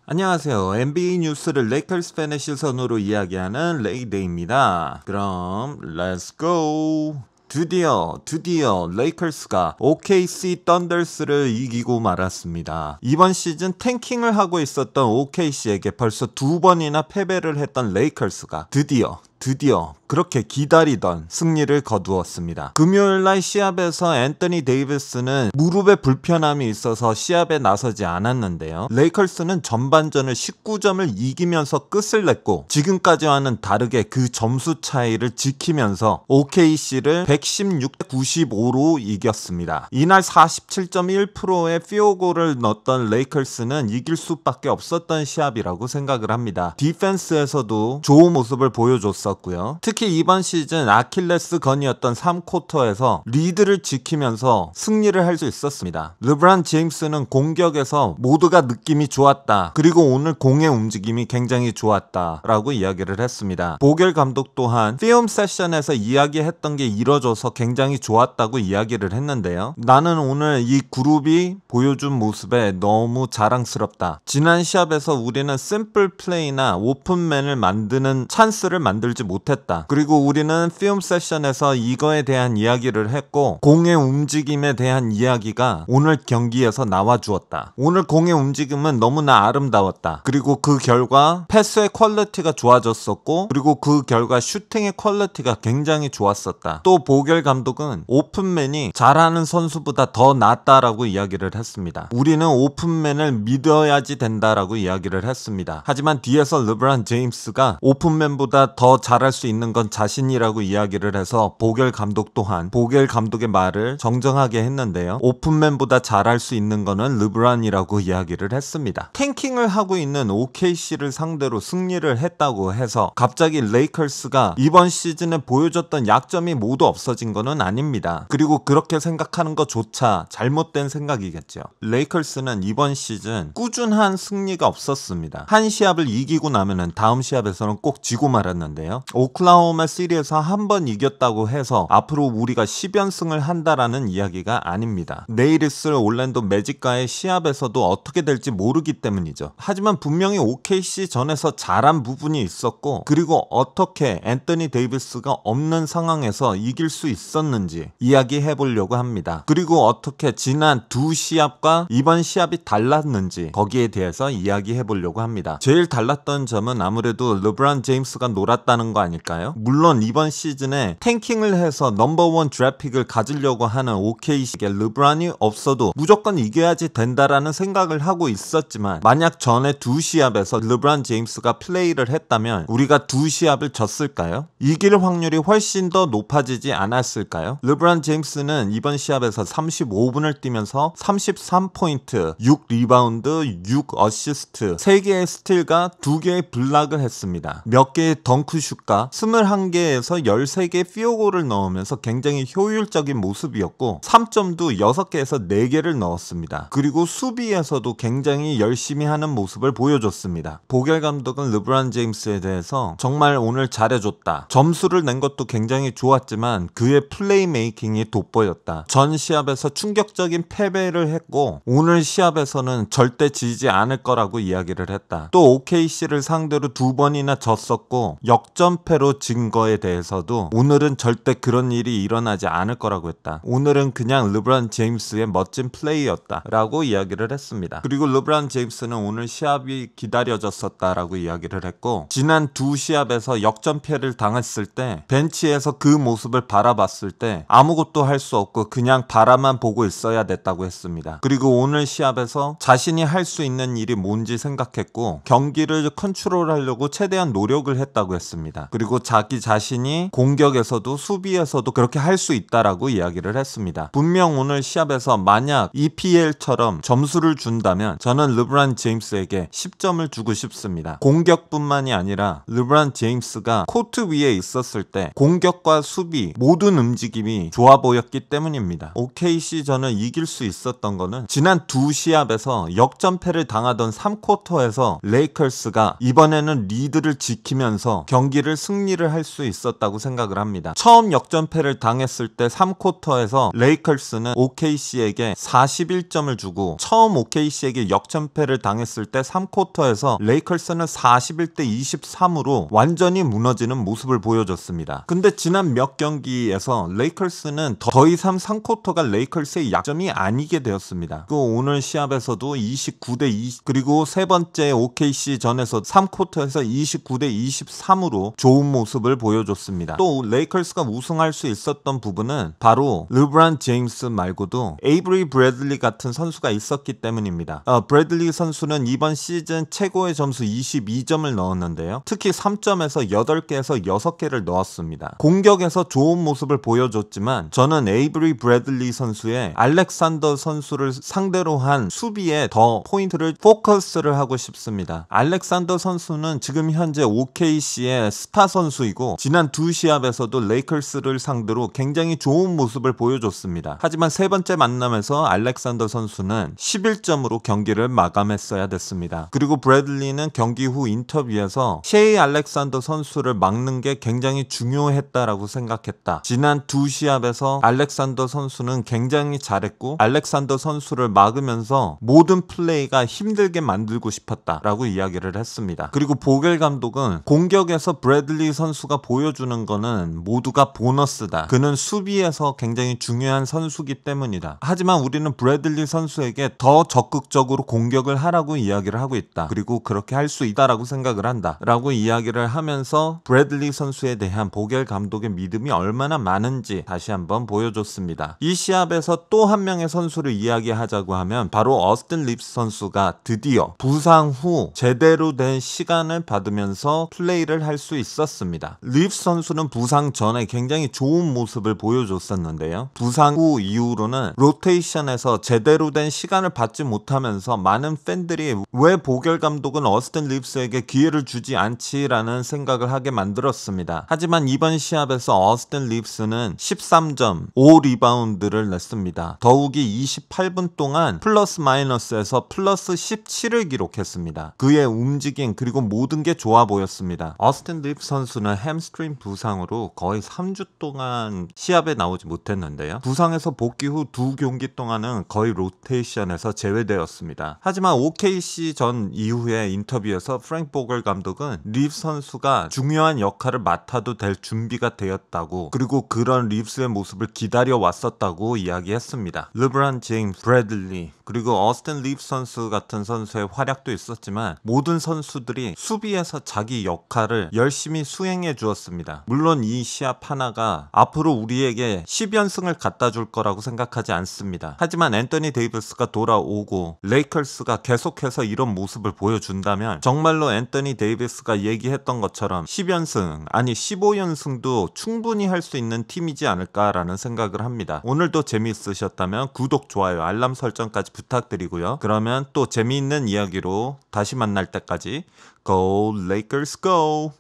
안녕하세요. NBA 뉴스를 레이커스 팬의 시선으로 이야기하는 레이데이입니다. 그럼 Let's go! 드디어 레이커스가 OKC 썬더스를 이기고 말았습니다. 이번 시즌 탱킹을 하고 있었던 OKC에게 벌써 2번이나 패배를 했던 레이커스가 드디어 그렇게 기다리던 승리를 거두었습니다. 금요일날 시합에서 앤서니 데이비스는 무릎에 불편함이 있어서 시합에 나서지 않았는데요. 레이커스는 전반전을 19점을 이기면서 끝을 냈고 지금까지와는 다르게 그 점수 차이를 지키면서 OKC를 116-95로 이겼습니다. 이날 47.1%의 피오골을 넣었던 레이커스는 이길 수밖에 없었던 시합이라고 생각을 합니다. 디펜스에서도 좋은 모습을 보여줬었고 특히 이번 시즌 아킬레스건이었던 3쿼터에서 리드를 지키면서 승리를 할 수 있었습니다. 르브론 제임스는 공격에서 모두가 느낌이 좋았다. 그리고 오늘 공의 움직임이 굉장히 좋았다 라고 이야기를 했습니다. 보겔 감독 또한 필름 세션에서 이야기했던 게 이뤄져서 굉장히 좋았다고 이야기를 했는데요. 나는 오늘 이 그룹이 보여준 모습에 너무 자랑스럽다. 지난 시합에서 우리는 심플 플레이나 오픈맨을 만드는 찬스를 만들지 못했다. 그리고 우리는 필름 세션에서 이거에 대한 이야기를 했고 공의 움직임에 대한 이야기가 오늘 경기에서 나와주었다. 오늘 공의 움직임은 너무나 아름다웠다. 그리고 그 결과 패스의 퀄리티가 좋아졌었고 그리고 그 결과 슈팅의 퀄리티가 굉장히 좋았었다. 또 보겔 감독은 오픈맨이 잘하는 선수보다 더 낫다라고 이야기를 했습니다. 우리는 오픈맨을 믿어야지 된다라고 이야기를 했습니다. 하지만 뒤에서 르브론 제임스가 오픈맨보다 더 잘할 수 있는 건 자신이라고 이야기를 해서 보겔 감독 또한 보겔 감독의 말을 정정하게 했는데요. 오픈맨보다 잘할 수 있는 거는 르브론이라고 이야기를 했습니다. 탱킹을 하고 있는 OKC를 상대로 승리를 했다고 해서 갑자기 레이커스가 이번 시즌에 보여줬던 약점이 모두 없어진 거는 아닙니다. 그리고 그렇게 생각하는 것조차 잘못된 생각이겠죠. 레이커스는 이번 시즌 꾸준한 승리가 없었습니다. 한 시합을 이기고 나면은 다음 시합에서는 꼭 지고 말았는데요. 오클라호마 시리에서 한 번 이겼다고 해서 앞으로 우리가 10연승을 한다라는 이야기가 아닙니다. 내일 있을 올랜도 매직과의 시합에서도 어떻게 될지 모르기 때문이죠. 하지만 분명히 OKC 전에서 잘한 부분이 있었고 그리고 어떻게 앤서니 데이비스가 없는 상황에서 이길 수 있었는지 이야기해 보려고 합니다. 그리고 어떻게 지난 두 시합과 이번 시합이 달랐는지 거기에 대해서 이야기해 보려고 합니다. 제일 달랐던 점은 아무래도 르브론 제임스가 놀았다는 거 아닐까요? 물론 이번 시즌에 탱킹을 해서 넘버원 드래픽을 가지려고 하는 OKC에 르브론이 없어도 무조건 이겨야지 된다라는 생각을 하고 있었지만 만약 전에 두 시합에서 르브론 제임스가 플레이를 했다면 우리가 두 시합을 졌을까요? 이길 확률이 훨씬 더 높아지지 않았을까요? 르브론 제임스는 이번 시합에서 35분을 뛰면서 33포인트, 6리바운드, 6어시스트, 3개의 스틸과 2개의 블락을 했습니다. 몇 개의 덩크슛과 21개에서 13개의 피오골을 넣으면서 굉장히 효율적인 모습이었고 3점도 6개에서 4개를 넣었습니다. 그리고 수비에서도 굉장히 열심히 하는 모습을 보여줬습니다. 보겔 감독은 르브론 제임스에 대해서 정말 오늘 잘해줬다. 점수를 낸 것도 굉장히 좋았지만 그의 플레이 메이킹이 돋보였다. 전 시합에서 충격적인 패배를 했고 오늘 시합에서는 절대 지지 않을 거라고 이야기를 했다. 또 OKC를 상대로 2번이나 졌었고 역전패로 진 거에 대해서도 오늘은 절대 그런 일이 일어나지 않을 거라고 했다. 오늘은 그냥 르브론 제임스의 멋진 플레이였다 라고 이야기를 했습니다. 그리고 르브론 제임스는 오늘 시합이 기다려졌었다라고 이야기를 했고 지난 두 시합에서 역전패를 당했을 때 벤치에서 그 모습을 바라봤을 때 아무것도 할 수 없고 그냥 바라만 보고 있어야 됐다고 했습니다. 그리고 오늘 시합에서 자신이 할 수 있는 일이 뭔지 생각했고 경기를 컨트롤하려고 최대한 노력을 했다고 했습니다. 그리고 자기 자신이 공격에서도 수비에서도 그렇게 할 수 있다라고 이야기를 했습니다. 분명 오늘 시합에서 만약 EPL처럼 점수를 준다면 저는 르브론 제임스에게 10점을 주고 싶습니다. 공격뿐만이 아니라 르브론 제임스가 코트 위에 있었을 때 공격과 수비 모든 움직임이 좋아 보였기 때문입니다. OKC전을 이길 수 있었던 거는 지난 두 시합에서 역전패를 당하던 3쿼터에서 레이커스가 이번에는 리드를 지키면서 경기를 경기를 승리를 할 수 있었다고 생각을 합니다. 처음 역전패를 당했을 때 3쿼터에서 레이커스는 OKC에게 41점을 주고 처음 OKC에게 역전패를 당했을 때 3쿼터에서 레이커스는 41대 23으로 완전히 무너지는 모습을 보여줬습니다. 근데 지난 몇 경기에서 레이커스는 더 이상 3쿼터가 레이커스의 약점이 아니게 되었습니다. 그 오늘 시합에서도 29대 20 그리고 세 번째 OKC 전에서 3쿼터에서 29대 23으로 좋은 모습을 보여줬습니다. 또 레이커스가 우승할 수 있었던 부분은 바로 르브론 제임스 말고도 에이브리 브래들리 같은 선수가 있었기 때문입니다. 브래들리 선수는 이번 시즌 최고의 점수 22점을 넣었는데요. 특히 3점에서 8개에서 6개를 넣었습니다. 공격에서 좋은 모습을 보여줬지만 저는 에이브리 브래들리 선수의 알렉산더 선수를 상대로 한 수비에 더 포인트를 포커스를 하고 싶습니다. 알렉산더 선수는 지금 현재 OKC의 스타 선수이고 지난 두 시합에서도 레이커스를 상대로 굉장히 좋은 모습을 보여줬습니다. 하지만 세 번째 만남에서 알렉산더 선수는 11점으로 경기를 마감했어야 됐습니다. 그리고 브래들리는 경기 후 인터뷰에서 셰이 알렉산더 선수를 막는 게 굉장히 중요했다라고 생각했다. 지난 두 시합에서 알렉산더 선수는 굉장히 잘했고 알렉산더 선수를 막으면서 모든 플레이가 힘들게 만들고 싶었다라고 이야기를 했습니다. 그리고 보겔 감독은 공격에서 브래들리 선수가 보여주는 거는 모두가 보너스다. 그는 수비에서 굉장히 중요한 선수기 때문이다. 하지만 우리는 브래들리 선수에게 더 적극적으로 공격을 하라고 이야기를 하고 있다. 그리고 그렇게 할 수 있다라고 생각을 한다. 라고 이야기를 하면서 브래들리 선수에 대한 보겔 감독의 믿음이 얼마나 많은지 다시 한번 보여줬습니다. 이 시합에서 또 한 명의 선수를 이야기하자고 하면 바로 어스틴 립스 선수가 드디어 부상 후 제대로 된 시간을 받으면서 플레이를 할 수 있었습니다. 립스 선수는 부상 전에 굉장히 좋은 모습을 보여줬었는데요. 부상 후 이후로는 로테이션에서 제대로 된 시간을 받지 못하면서 많은 팬들이 왜 보겔 감독은 어스틴 립스에게 기회를 주지 않지라는 생각을 하게 만들었습니다. 하지만 이번 시합에서 어스틴 립스는 13점, 5리바운드를 냈습니다. 더욱이 28분 동안 플러스 마이너스에서 플러스 17을 기록했습니다. 그의 움직임 그리고 모든 게 좋아 보였습니다. 어스틴 립스 선수는 햄스트링 부상으로 거의 3주 동안 시합에 나오지 못했는데요. 부상에서 복귀 후 두 경기 동안은 거의 로테이션에서 제외되었습니다. 하지만 OKC 전 이후에 인터뷰에서 프랭크 보겔 감독은 립스 선수가 중요한 역할을 맡아도 될 준비가 되었다고 그리고 그런 립스의 모습을 기다려 왔었다고 이야기했습니다. 르브론 제임스, 브래들리 그리고 어스틴 립스 선수 같은 선수의 활약도 있었지만 모든 선수들이 수비에서 자기 역할을 열심히 수행해 주었습니다. 물론 이 시합 하나가 앞으로 우리에게 10연승을 갖다 줄 거라고 생각하지 않습니다. 하지만 앤서니 데이비스가 돌아오고 레이커스가 계속해서 이런 모습을 보여준다면 정말로 앤서니 데이비스가 얘기했던 것처럼 10연승 아니 15연승도 충분히 할 수 있는 팀이지 않을까라는 생각을 합니다. 오늘도 재미있으셨다면 구독, 좋아요, 알람 설정까지 부탁드리고요. 그러면 또 재미있는 이야기로 다시 만날 때까지 Go Lakers Go!